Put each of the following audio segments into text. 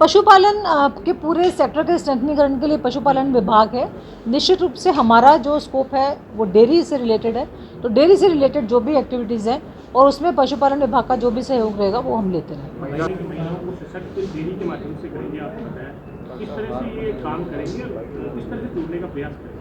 पशुपालन के पूरे सेक्टर के स्ट्रेंथनीकरण के लिए पशुपालन विभाग है। निश्चित रूप से हमारा जो स्कोप है वो डेयरी से रिलेटेड है, तो डेयरी से रिलेटेड जो भी एक्टिविटीज़ हैं और उसमें पशुपालन विभाग का जो भी सहयोग रहेगा वो हम लेते रहेंगे। महिलाओं को सशक्त डेयरी के माध्यम से करेंगे, आपने बताया, किस तरह से ये काम करेंगे, किस तरह से जुड़ने का प्रयास करेंगे?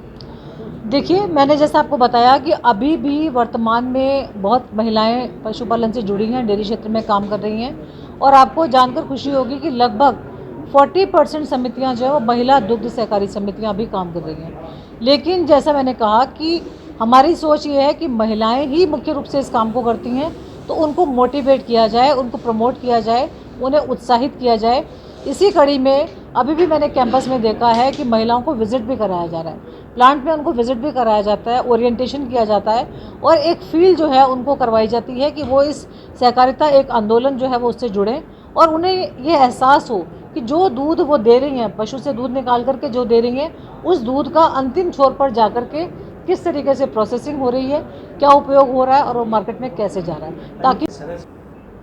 देखिए, मैंने जैसा आपको बताया कि अभी भी वर्तमान में बहुत महिलाएं पशुपालन से जुड़ी हैं, डेयरी क्षेत्र में काम कर रही हैं और आपको जानकर खुशी होगी कि लगभग 40% समितियां जो है वो महिला दुग्ध सहकारी समितियां भी काम कर रही हैं। लेकिन जैसा मैंने कहा कि हमारी सोच ये है कि महिलाएं ही मुख्य रूप से इस काम को करती हैं, तो उनको मोटिवेट किया जाए, उनको प्रमोट किया जाए, उन्हें उत्साहित किया जाए। इसी कड़ी में अभी भी मैंने कैंपस में देखा है कि महिलाओं को विज़िट भी कराया जा रहा है, प्लांट में उनको विज़िट भी कराया जाता है, ओरिएंटेशन किया जाता है और एक फील जो है उनको करवाई जाती है कि वो इस सहकारिता एक आंदोलन जो है वो उससे जुड़ें और उन्हें ये एहसास हो कि जो दूध वो दे रही हैं, पशु से दूध निकाल करके जो दे रही हैं, उस दूध का अंतिम छोर पर जा कर के किस तरीके से प्रोसेसिंग हो रही है, क्या उपयोग हो रहा है और वो मार्केट में कैसे जा रहा है, ताकि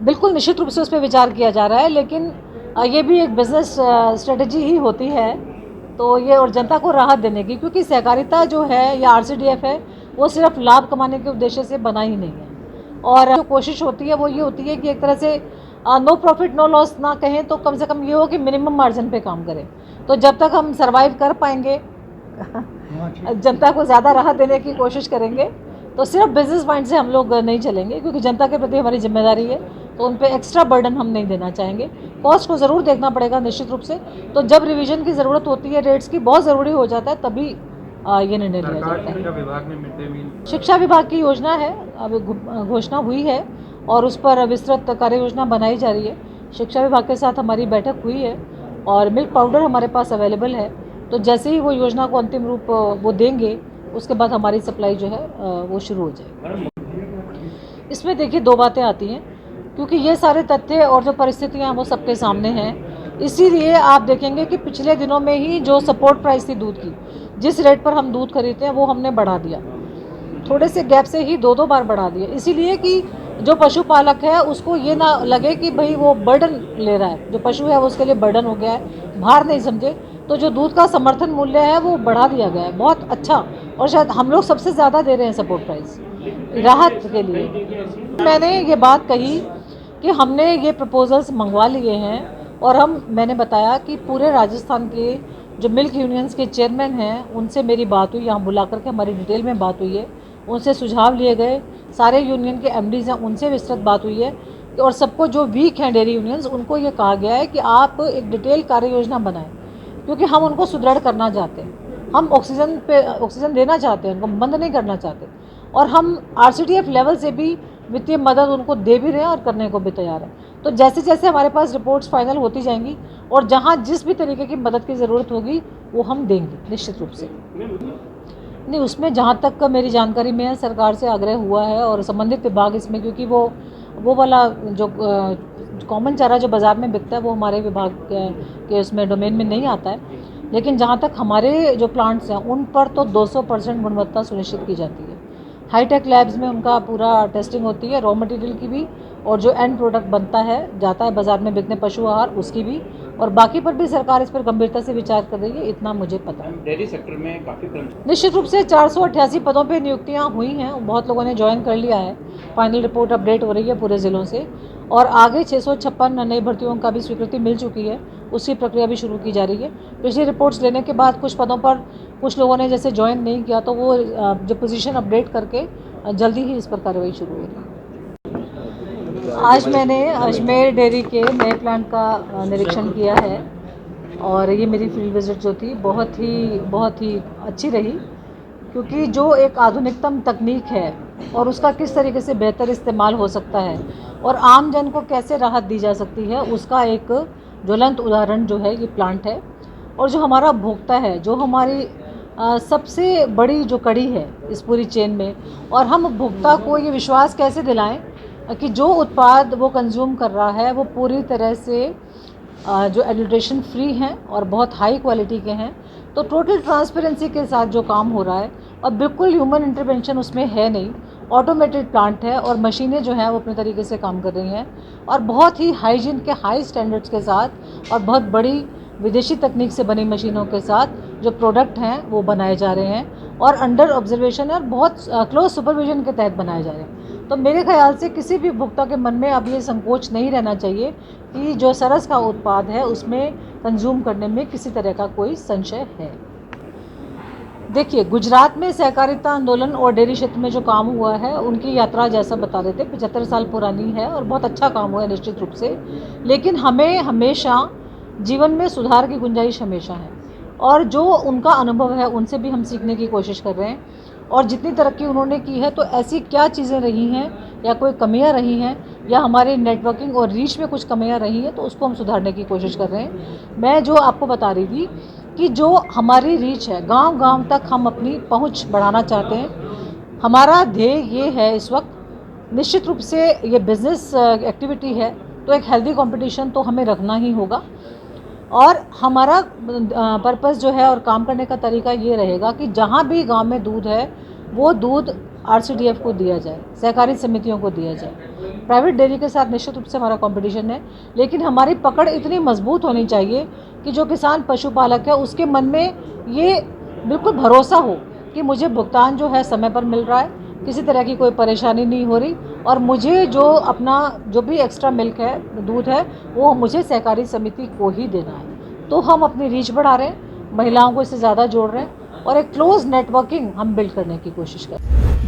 बिल्कुल निश्चित रूप से उस पर विचार किया जा रहा है। लेकिन ये भी एक बिजनेस स्ट्रेटजी ही होती है, तो ये और जनता को राहत देने की, क्योंकि सहकारिता जो है या आरसीडीएफ है वो सिर्फ लाभ कमाने के उद्देश्य से बना ही नहीं है। और जो कोशिश होती है वो ये होती है कि एक तरह से नो प्रॉफिट नो लॉस ना कहें तो कम से कम ये हो कि मिनिमम मार्जिन पे काम करें। तो जब तक हम सर्वाइव कर पाएंगे जनता को ज़्यादा राहत देने की कोशिश करेंगे। तो सिर्फ बिजनेस माइंड से हम लोग नहीं चलेंगे, क्योंकि जनता के प्रति हमारी जिम्मेदारी है, तो उन पे एक्स्ट्रा बर्डन हम नहीं देना चाहेंगे। कॉस्ट को ज़रूर देखना पड़ेगा निश्चित रूप से, तो जब रिवीजन की ज़रूरत होती है, रेट्स की बहुत ज़रूरी हो जाता है, तभी ये निर्णय लिया जाता है। शिक्षा विभाग में मिड डे मील, शिक्षा विभाग की योजना है, अब घोषणा हुई है और उस पर विस्तृत कार्य योजना बनाई जा रही है। शिक्षा विभाग के साथ हमारी बैठक हुई है और मिल्क पाउडर हमारे पास अवेलेबल है, तो जैसे ही वो योजना को अंतिम रूप वो देंगे उसके बाद हमारी सप्लाई जो है वो शुरू हो जाएगी। इसमें देखिए दो बातें आती हैं, क्योंकि ये सारे तथ्य और जो परिस्थितियाँ वो सबके सामने हैं, इसीलिए आप देखेंगे कि पिछले दिनों में ही जो सपोर्ट प्राइस थी दूध की, जिस रेट पर हम दूध खरीदते हैं वो हमने बढ़ा दिया, थोड़े से गैप से ही दो बार बढ़ा दिया, इसीलिए कि जो पशुपालक है उसको ये ना लगे कि भाई वो बर्डन ले रहा है, जो पशु है वो उसके लिए बर्डन हो गया है, भार नहीं समझे। तो जो दूध का समर्थन मूल्य है वो बढ़ा दिया गया है, बहुत अच्छा, और शायद हम लोग सबसे ज़्यादा दे रहे हैं सपोर्ट प्राइस राहत के लिए। मैंने ये बात कही कि हमने ये प्रपोजल्स मंगवा लिए हैं और मैंने बताया कि पूरे राजस्थान के जो मिल्क यूनियंस के चेयरमैन हैं उनसे मेरी बात हुई, यहाँ बुला करके हमारी डिटेल में बात हुई है, उनसे सुझाव लिए गए, सारे यूनियन के एमडीज़ हैं उनसे विस्तृत बात हुई है, और सबको जो वीक हैं डेयरी यूनियंस उनको ये कहा गया है कि आप एक डिटेल कार्य योजना बनाएं, क्योंकि हम उनको सुदृढ़ करना चाहते हैं, हम ऑक्सीजन देना चाहते हैं, उनको बंद नहीं करना चाहते, और हम आरसीडीएफ लेवल से भी वित्तीय मदद उनको दे भी रहे हैं और करने को भी तैयार हैं। तो जैसे जैसे हमारे पास रिपोर्ट्स फाइनल होती जाएंगी और जहां जिस भी तरीके की मदद की ज़रूरत होगी वो हम देंगे निश्चित रूप से। नहीं, उसमें जहाँ तक मेरी जानकारी में है सरकार से आग्रह हुआ है और संबंधित विभाग इसमें, क्योंकि वो वाला जो कॉमन चारा जो बाज़ार में बिकता है वो हमारे विभाग के उसमें डोमेन में नहीं आता है, लेकिन जहाँ तक हमारे जो प्लांट्स हैं उन पर तो 200% गुणवत्ता सुनिश्चित की जाती है। हाईटेक लैब्स में उनका पूरा टेस्टिंग होती है, रॉ मटेरियल की भी, और जो एंड प्रोडक्ट बनता है जाता है बाज़ार में बिकने पशु आहार उसकी भी, और बाकी पर भी सरकार इस पर गंभीरता से विचार कर रही है, इतना मुझे पता है। डेयरी सेक्टर में काफ़ी निश्चित रूप से 488 पदों पे नियुक्तियां हुई हैं, बहुत लोगों ने ज्वाइन कर लिया है, फाइनल रिपोर्ट अपडेट हो रही है पूरे ज़िलों से, और आगे 656 नई भर्तियों का भी स्वीकृति मिल चुकी है, उसकी प्रक्रिया भी शुरू की जा रही है। पिछली रिपोर्ट्स लेने के बाद कुछ पदों पर कुछ लोगों ने जैसे ज्वाइन नहीं किया, तो वो जो पोजीशन अपडेट करके जल्दी ही इस पर कार्रवाई शुरू होगी। आज मैंने अजमेर डेयरी के नए प्लांट का निरीक्षण किया है और ये मेरी फील्ड विजिट जो थी बहुत ही अच्छी रही, क्योंकि जो एक आधुनिकतम तकनीक है और उसका किस तरीके से बेहतर इस्तेमाल हो सकता है और आम जन को कैसे राहत दी जा सकती है, उसका एक ज्वलंत उदाहरण जो है ये प्लांट है। और जो हमारा उपभोक्ता है, जो हमारी सबसे बड़ी जो कड़ी है इस पूरी चेन में, और हम उपभोक्ता को ये विश्वास कैसे दिलाएं कि जो उत्पाद वो कंज्यूम कर रहा है वो पूरी तरह से जो एडल्ट्रेशन फ्री हैं और बहुत हाई क्वालिटी के हैं। तो टोटल ट्रांसपेरेंसी के साथ जो काम हो रहा है और बिल्कुल ह्यूमन इंटरवेंशन उसमें है नहीं, ऑटोमेटेड प्लांट है और मशीनें जो हैं वो अपने तरीके से काम कर रही हैं और बहुत ही हाइजीन के हाई स्टैंडर्ड्स के साथ और बहुत बड़ी विदेशी तकनीक से बनी मशीनों के साथ जो प्रोडक्ट हैं वो बनाए जा रहे हैं और अंडर ऑब्जर्वेशन है और बहुत क्लोज सुपरविजन के तहत बनाए जा रहे हैं। तो मेरे ख्याल से किसी भी उपभोक्ता के मन में अब ये संकोच नहीं रहना चाहिए कि जो सरस का उत्पाद है उसमें कंज्यूम करने में किसी तरह का कोई संशय है। देखिए, गुजरात में सहकारिता आंदोलन और डेयरी क्षेत्र में जो काम हुआ है उनकी यात्रा जैसा बता रहे थे 75 साल पुरानी है और बहुत अच्छा काम हुआ है निश्चित रूप से, लेकिन हमें हमेशा जीवन में सुधार की गुंजाइश हमेशा है और जो उनका अनुभव है उनसे भी हम सीखने की कोशिश कर रहे हैं और जितनी तरक्की उन्होंने की है तो ऐसी क्या चीज़ें रही हैं या कोई कमियां रही हैं या हमारे नेटवर्किंग और रीच में कुछ कमियां रही हैं तो उसको हम सुधारने की कोशिश कर रहे हैं। मैं जो आपको बता रही थी कि जो हमारी रीच है गांव-गांव तक हम अपनी पहुंच बढ़ाना चाहते हैं। हमारा ध्येय ये है इस वक्त, निश्चित रूप से ये बिज़नेस एक्टिविटी है तो एक हेल्दी कंपटीशन तो हमें रखना ही होगा और हमारा पर्पस जो है और काम करने का तरीका ये रहेगा कि जहाँ भी गांव में दूध है वो दूध RCDF को दिया जाए, सहकारी समितियों को दिया जाए। प्राइवेट डेयरी के साथ निश्चित रूप से हमारा कंपटीशन है, लेकिन हमारी पकड़ इतनी मजबूत होनी चाहिए कि जो किसान पशुपालक है उसके मन में ये बिल्कुल भरोसा हो कि मुझे भुगतान जो है समय पर मिल रहा है, किसी तरह की कोई परेशानी नहीं हो रही और मुझे जो अपना जो भी एक्स्ट्रा मिल्क है, दूध है, वो मुझे सहकारी समिति को ही देना है। तो हम अपनी रीच बढ़ा रहे हैं, महिलाओं को इससे ज़्यादा जोड़ रहे हैं और एक क्लोज नेटवर्किंग हम बिल्ड करने की कोशिश कर रहे हैं।